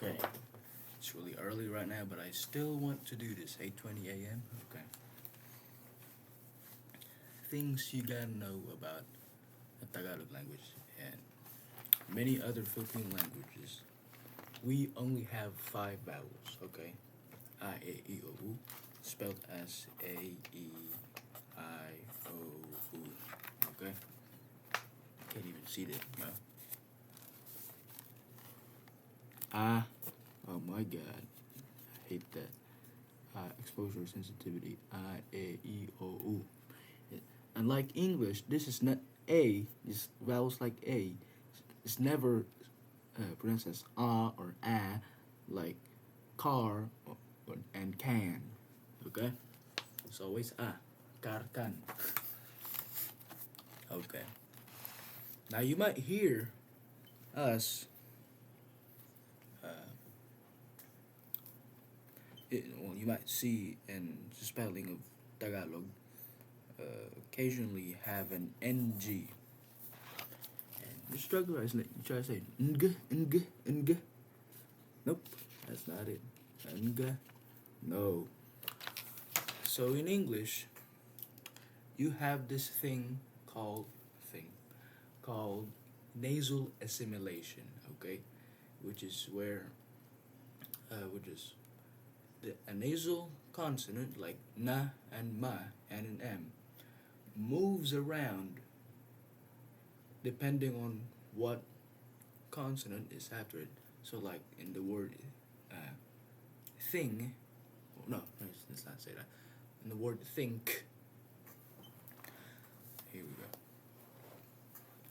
Okay, it's really early right now, but I still want to do this. 8:20 a.m. Okay. Things you gotta know about the Tagalog language and many other Philippine languages. We only have five vowels. Okay, I, A, E, O, U, spelled as A, E, I, O, U. Okay, can't even see that. No. Ah, oh my God, I hate that. Exposure sensitivity. I, A, E, O, U. Unlike English, this is not A. This vowels like A. It's never pronounced as or a, like car and can. Okay, it's always car can. Okay. Now you might hear us. Uh, well, you might see in the spelling of Tagalog occasionally have an ng. And you struggle, isn't it? You try to say ng. Nope, that's not it. Ng, no. So in English, you have this thing called nasal assimilation. Okay, which is where which is a nasal consonant like na and ma and an m moves around depending on what consonant is after it. So, like in the word uh, thing, no, let's not say that. In the word think, here we go.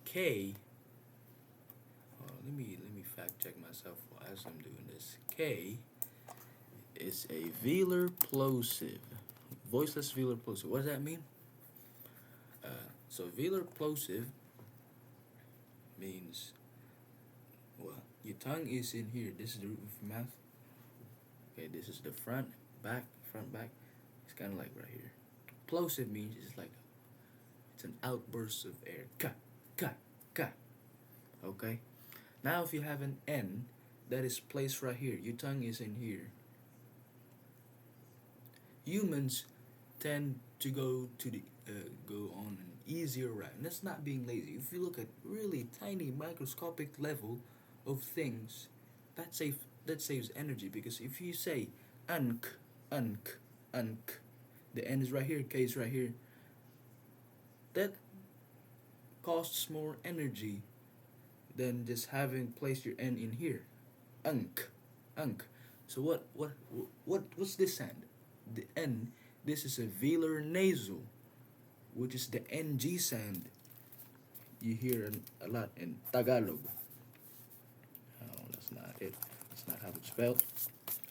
K. Let me fact check myself as I'm doing this. K is a velar plosive, voiceless velar plosive. What does that mean? So velar plosive means, well, your tongue is in here. This is the roof of your mouth. Okay, this is the front, back. It's kind of like right here. Plosive means it's an outburst of air. Ka, ka, ka. Okay. Now, if you have an N that is placed right here, your tongue is in here. Humans tend to go on an easier route. And that's not being lazy. If you look at really tiny microscopic level of things, that saves energy, because if you say unk, unk, unk, the N is right here, K is right here, that costs more energy than just having placed your N in here. Unk, unk. So what's this sound? The N. This is a velar nasal, which is the NG sound you hear a lot in Tagalog. Oh, that's not it. That's not how it's spelled.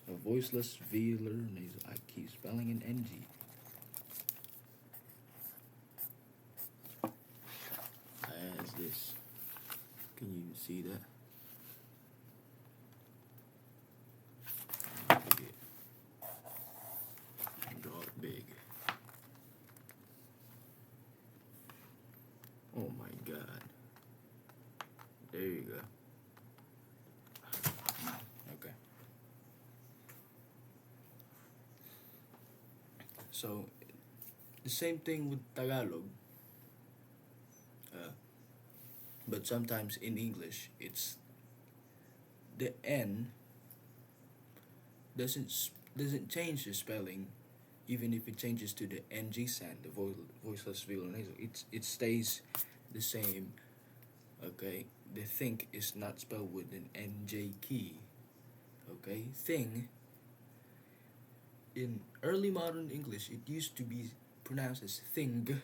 A voiceless velar nasal. I keep spelling an NG. As this. Can you see that? Draw it big. Oh my God. There you go. Okay. So, the same thing with Tagalog. But sometimes in English, it's the N doesn't change the spelling, even if it changes to the NG sound, the voiceless velar nasal. It stays the same. Okay, the think is not spelled with an NJ key. Okay, thing. In early modern English, it used to be pronounced as thing,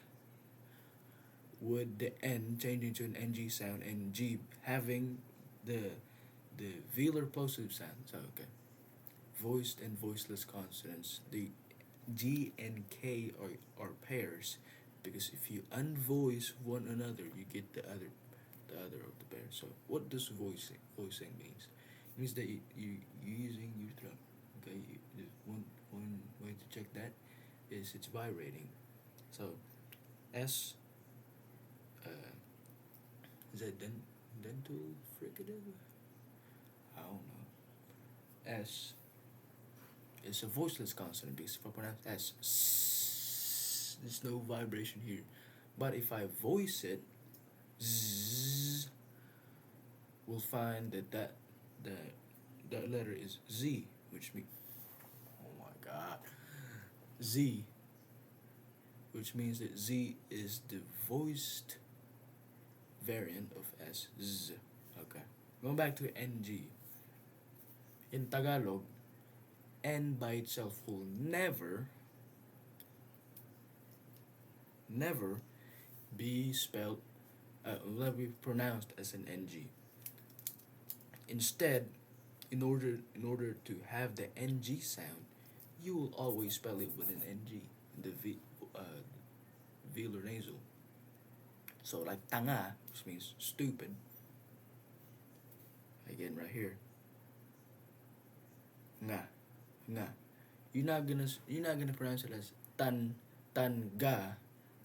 with the N changing to an NG sound and G having the velar plosive sound. So okay, voiced and voiceless consonants. The G and K are pairs, because if you unvoice one another, you get the other of the pair. So what does voicing means? It means that you using your throat. Okay, one way to check that is it's vibrating. So S. Is that dental fricative? I don't know. S is a voiceless consonant because if I pronounce S, there's no vibration here. But if I voice it, Z, we'll find that letter is Z, which means, oh my God, Z, which means that Z is the voiced variant of S, Z. Okay, going back to NG. In Tagalog, N by itself will never be spelled, will be pronounced as an NG. Instead, in order to have the NG sound, you will always spell it with an NG, the velar nasal. So like tanga, which means stupid. Again, right here, nga, nga. You're not gonna pronounce it as tanga,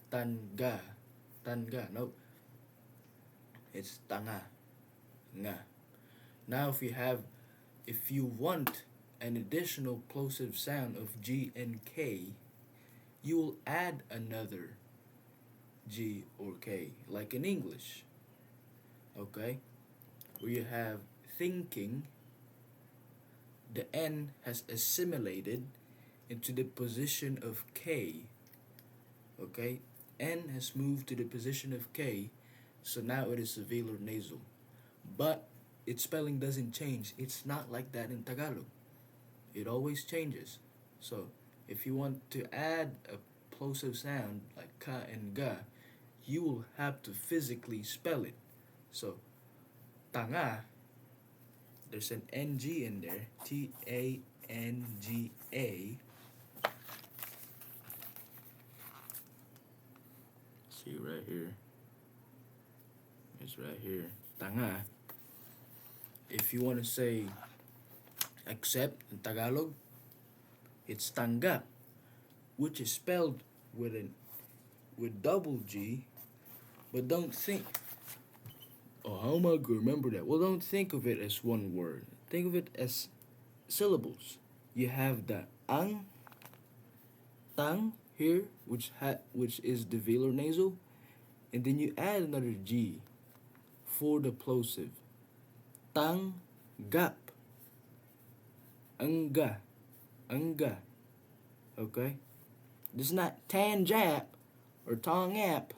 tanga, tanga. No, it's tanga, nga. Now, if you want an additional plosive sound of G and K, you will add another G or K, like in English. Okay, where you have thinking, the N has assimilated into the position of K. Okay, N has moved to the position of K, so now it is a velar nasal. But its spelling doesn't change. It's not like that in Tagalog. It always changes. So if you want to add a plosive sound like ka and ga, you will have to physically spell it. So tanga, there's an NG in there, Tanga. See right here. It's right here. Tanga. If you want to say accept in Tagalog, it's tanggap, which is spelled with double G, but don't think, oh, how am I going to remember that? Well, don't think of it as one word. Think of it as syllables. You have the ang, tang here, which is the velar nasal, and then you add another G for the plosive. Tang, gap, anga, anga. Okay, this is not tanjap or tongap.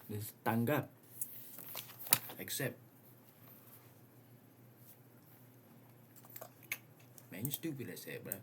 This is tanggap. Except, man, you stupid as that, bro.